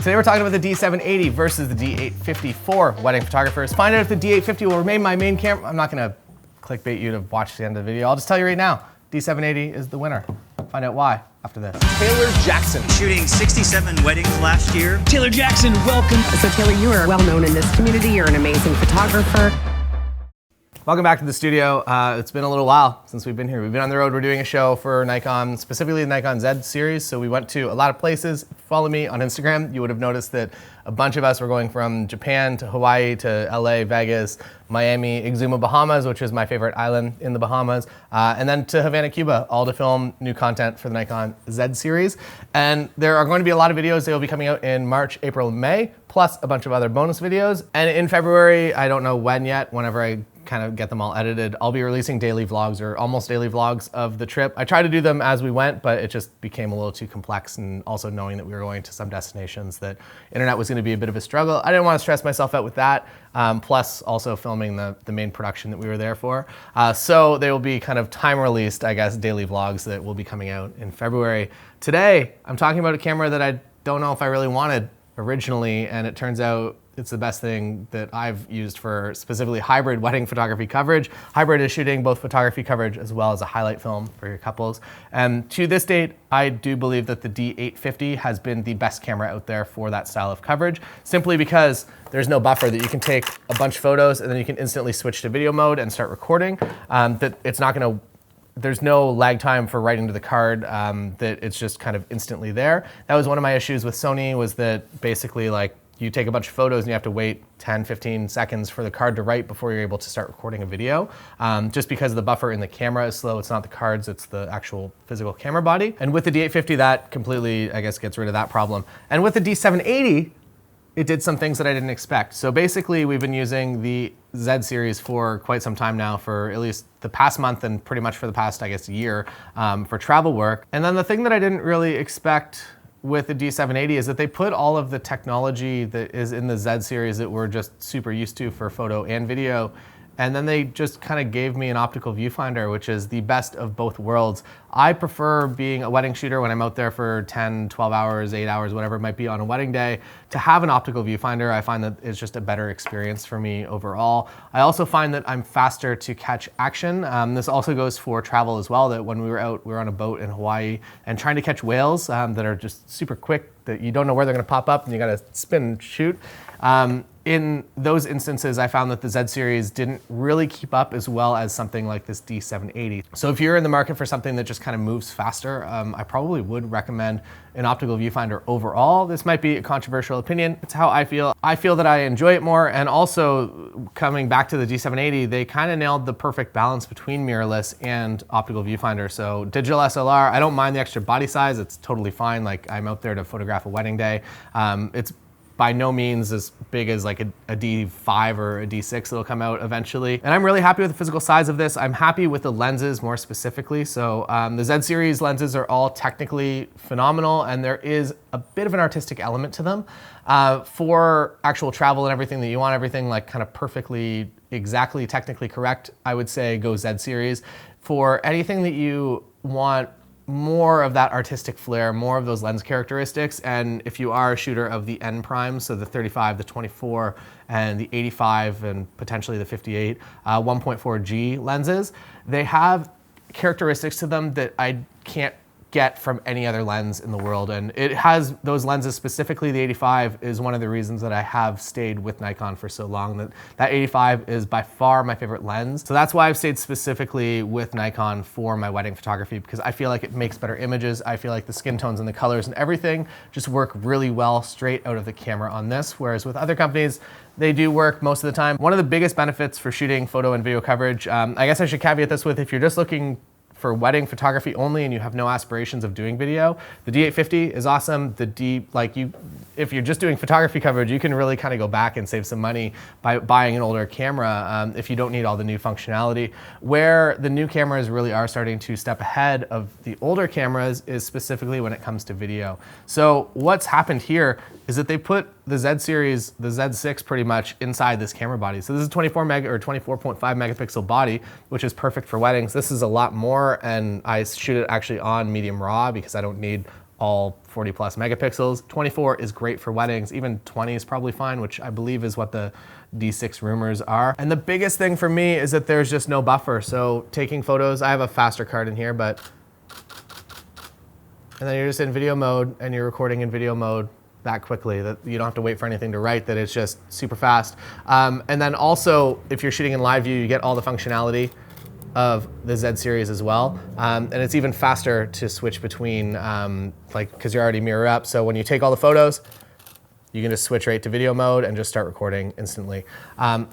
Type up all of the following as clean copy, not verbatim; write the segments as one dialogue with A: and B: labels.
A: Today we're talking about the D780 versus the D850 for wedding photographers. Find out if the D850 will remain my main camera. I'm not gonna clickbait you to watch the end of the video. I'll just tell you right now, D780 is the winner. Find out why after this. Taylor Jackson.
B: Shooting 67 weddings last year.
C: Taylor Jackson, welcome.
D: So Taylor, you are well known in this community. You're an amazing photographer.
A: Welcome back to the studio. It's been a little while since we've been here. We've been on the road. We're doing a show for Nikon, specifically the Nikon Z series. So we went to a lot of places. If you follow me on Instagram, you would have noticed that a bunch of us were going from Japan to Hawaii to LA, Vegas, Miami, Exuma, Bahamas, which is my favorite island in the Bahamas, and then to Havana, Cuba, all to film new content for the Nikon Z series. And there are going to be a lot of videos. They will be coming out in March, April, and May, plus a bunch of other bonus videos. And in February, I don't know when yet, whenever I kind of get them all edited, I'll be releasing daily vlogs or almost daily vlogs of the trip. I tried to do them as we went, but it just became a little too complex, and also knowing that we were going to some destinations that internet was going to be a bit of a struggle. I didn't want to stress myself out with that, plus also filming the main production that we were there for. So they will be kind of time released, I guess, daily vlogs that will be coming out in February. Today, I'm talking about a camera that I don't know if I really wanted originally, and it turns out it's the best thing that I've used for specifically hybrid wedding photography coverage. Hybrid is shooting both photography coverage as well as a highlight film for your couples. And to this date, I do believe that the D850 has been the best camera out there for that style of coverage, simply because there's no buffer, that you can take a bunch of photos and then you can instantly switch to video mode and start recording. That it's not gonna, there's no lag time for writing to the card, that it's just kind of instantly there. That was one of my issues with Sony, was that basically like, you take a bunch of photos and you have to wait 10, 15 seconds for the card to write before you're able to start recording a video. Just because the buffer in the camera is slow. It's not the cards, it's the actual physical camera body. And with the D850, that completely, I guess, gets rid of that problem. And with the D780, it did some things that I didn't expect. So basically, we've been using the Z series for quite some time now, for at least the past month and pretty much for the past, I guess, year, for travel work. And then the thing that I didn't really expect with the D780 is that they put all of the technology that is in the Z series that we're just super used to for photo and video, and then they just kind of gave me an optical viewfinder, which is the best of both worlds. I prefer being a wedding shooter when I'm out there for 10, 12 hours, 8 hours, whatever it might be on a wedding day, to have an optical viewfinder. I find that it's just a better experience for me overall. I also find that I'm faster to catch action. This also goes for travel as well, that when we were out, we were on a boat in Hawaii and trying to catch whales that are just super quick, that you don't know where they're gonna pop up and you gotta spin and shoot. In those instances, I found that the Z series didn't really keep up as well as something like this D780. So if you're in the market for something that just kind of moves faster, I probably would recommend an optical viewfinder overall. This might be a controversial opinion. It's how I feel. I feel that I enjoy it more, and also coming back to the D780, they kind of nailed the perfect balance between mirrorless and optical viewfinder. So digital SLR, I don't mind the extra body size. It's totally fine. Like, I'm out there to photograph a wedding day. It's by no means as big as like a D5 or a D6 that'll come out eventually. And I'm really happy with the physical size of this. I'm happy with the lenses more specifically. So the Z series lenses are all technically phenomenal, and there is a bit of an artistic element to them. For actual travel and everything that you want, everything like kind of perfectly, exactly technically correct, I would say go Z series. For anything that you want more of that artistic flair, more of those lens characteristics, and if you are a shooter of the N prime, so the 35, the 24, and the 85, and potentially the 58, 1.4G lenses, they have characteristics to them that I can't get from any other lens in the world. And it has those lenses, specifically the 85 is one of the reasons that I have stayed with Nikon for so long. That 85 is by far my favorite lens. So that's why I've stayed specifically with Nikon for my wedding photography, because I feel like it makes better images. I feel like the skin tones and the colors and everything just work really well straight out of the camera on this, whereas with other companies, they do work most of the time. One of the biggest benefits for shooting photo and video coverage, I guess I should caveat this with, if you're just looking for wedding photography only and you have no aspirations of doing video, the D850 is awesome. If you're just doing photography coverage, you can really kind of go back and save some money by buying an older camera if you don't need all the new functionality. Where the new cameras really are starting to step ahead of the older cameras is specifically when it comes to video. So what's happened here is that they put the Z series, the Z6 pretty much inside this camera body. So this is 24.5 megapixel body, which is perfect for weddings. This is a lot more, and I shoot it actually on medium raw because I don't need all 40 plus megapixels. 24 is great for weddings. Even 20 is probably fine, which I believe is what the D6 rumors are. And the biggest thing for me is that there's just no buffer. So taking photos, I have a faster card in here, but, and then you're just in video mode and you're recording in video mode that quickly that you don't have to wait for anything to write, that it's just super fast. And then also, if you're shooting in live view, you get all the functionality of the Z series as well. And it's even faster to switch between, because you're already mirror up. So when you take all the photos, you can just switch right to video mode and just start recording instantly.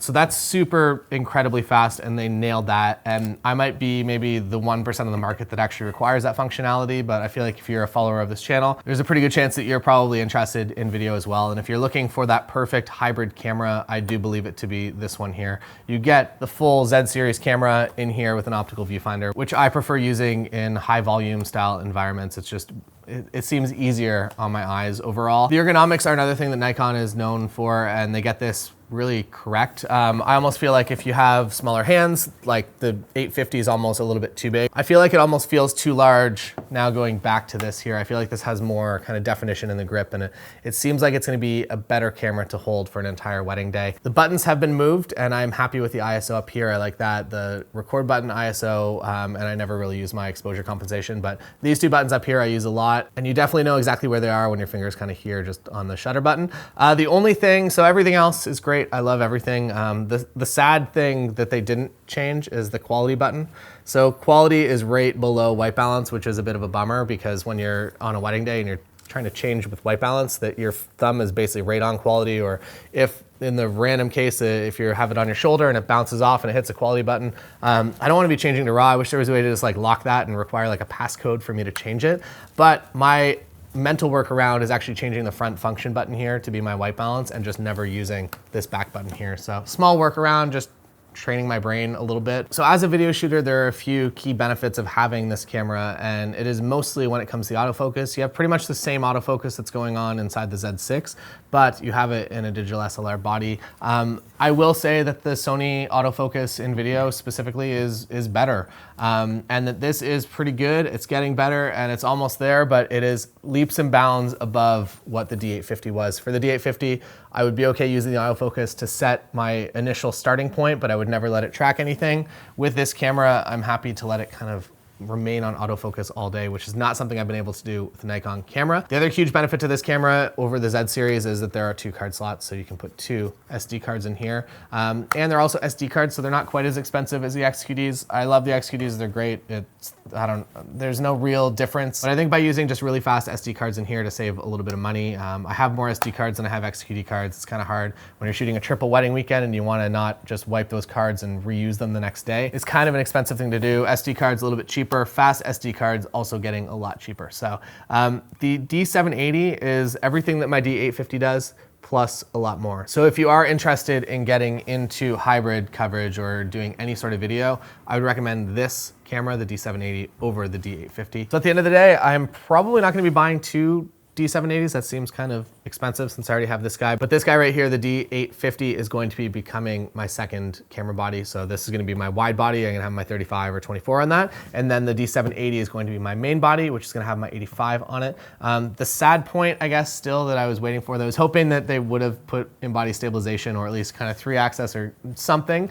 A: So that's super incredibly fast, and they nailed that. And I might be maybe the 1% of the market that actually requires that functionality, but I feel like if you're a follower of this channel, there's a pretty good chance that you're probably interested in video as well. And if you're looking for that perfect hybrid camera, I do believe it to be this one here. You get the full Z series camera in here with an optical viewfinder, which I prefer using in high volume style environments. It's just, it seems easier on my eyes overall. The ergonomics are another thing that Nikon is known for, and they get this really correct. I almost feel like if you have smaller hands, like the 850 is almost a little bit too big. I feel like it almost feels too large now going back to this here. I feel like this has more kind of definition in the grip, and it seems like it's gonna be a better camera to hold for an entire wedding day. The buttons have been moved, and I'm happy with the ISO up here. I like that. The record button ISO, and I never really use my exposure compensation, but these two buttons up here I use a lot, and you definitely know exactly where they are when your finger's kind of here just on the shutter button. The only thing, so everything else is great. I love everything. The sad thing that they didn't change is the quality button. So quality is right below white balance, which is a bit of a bummer, because when you're on a wedding day and you're trying to change with white balance, that your thumb is basically right on quality, or if in the random case, if you have it on your shoulder and it bounces off and it hits a quality button, I don't want to be changing to RAW. I wish there was a way to just like lock that and require like a passcode for me to change it. But my mental workaround is actually changing the front function button here to be my white balance and just never using this back button here. So small workaround, just training my brain a little bit. So as a video shooter, there are a few key benefits of having this camera, and it is mostly when it comes to the autofocus. You have pretty much the same autofocus that's going on inside the Z6, but you have it in a digital SLR body. I will say that the Sony autofocus in video specifically is better, and that this is pretty good. It's getting better and it's almost there, but it is leaps and bounds above what the D850 was. For the D850, I would be okay using the autofocus to set my initial starting point, but I would never let it track anything. With this camera, I'm happy to let it kind of remain on autofocus all day, which is not something I've been able to do with the Nikon camera. The other huge benefit to this camera over the Z series is that there are 2 card slots, so you can put 2 SD cards in here. And they're also SD cards, so they're not quite as expensive as the XQDs. I love the XQDs, they're great. There's no real difference. But I think by using just really fast SD cards in here to save a little bit of money, I have more SD cards than I have XQD cards. It's kind of hard when you're shooting a triple wedding weekend and you want to not just wipe those cards and reuse them the next day. It's kind of an expensive thing to do. SD cards a little bit cheaper. Fast SD cards also getting a lot cheaper. So the D780 is everything that my D850 does, plus a lot more. So if you are interested in getting into hybrid coverage or doing any sort of video, I would recommend this camera, the D780, over the D850. So at the end of the day, I'm probably not going to be buying 2 D780s. That seems kind of expensive since I already have this guy. But this guy right here, the D850, is going to be becoming my second camera body. So this is going to be my wide body. I'm going to have my 35 or 24 on that. And then the D780 is going to be my main body, which is going to have my 85 on it. The sad point, I guess, still that I was waiting for, that I was hoping that they would have put in-body stabilization, or at least kind of 3-axis or something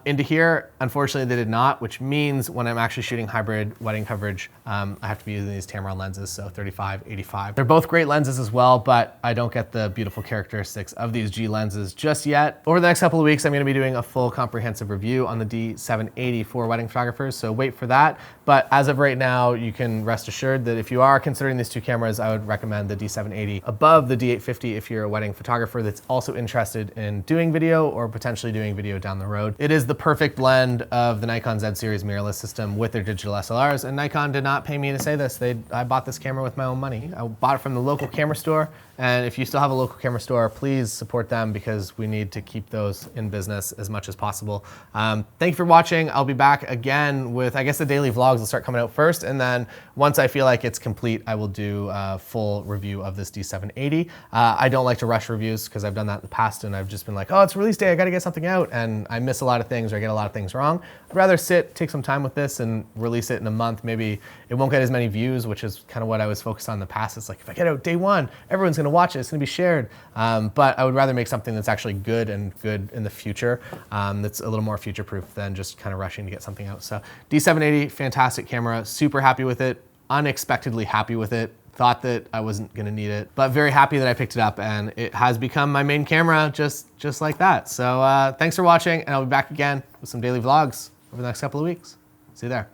A: into here. Unfortunately, they did not, which means when I'm actually shooting hybrid wedding coverage, I have to be using these Tamron lenses, so 35, 85. They're both great lenses as well, but I don't get the beautiful characteristics of these G lenses just yet. Over the next couple of weeks, I'm going to be doing a full comprehensive review on the D780 for wedding photographers, so wait for that. But as of right now, you can rest assured that if you are considering these 2 cameras, I would recommend the D780 above the D850 if you're a wedding photographer that's also interested in doing video or potentially doing video down the road. It is the perfect blend of the Nikon Z series mirrorless system with their digital SLRs, and Nikon did not pay me to say this. I bought this camera with my own money. I bought it from the local camera store, And if you still have a local camera store, please support them because we need to keep those in business as much as possible. Thank you for watching. I'll be back again with, I guess the daily vlogs will start coming out first. And then once I feel like it's complete, I will do a full review of this D780. I don't like to rush reviews because I've done that in the past and I've just been like, oh, it's release day, I gotta get something out. And I miss a lot of things or I get a lot of things wrong. I'd rather take some time with this and release it in a month. Maybe it won't get as many views, which is kind of what I was focused on in the past. It's like, if I get out day one, everyone's gonna watch it, it's gonna be shared. But I would rather make something that's actually good and good in the future, that's a little more future-proof than just kind of rushing to get something out. So D780, fantastic camera, super happy with it, unexpectedly happy with it. Thought that I wasn't gonna need it, but very happy that I picked it up and it has become my main camera just like that. So thanks for watching and I'll be back again with some daily vlogs over the next couple of weeks. See you there.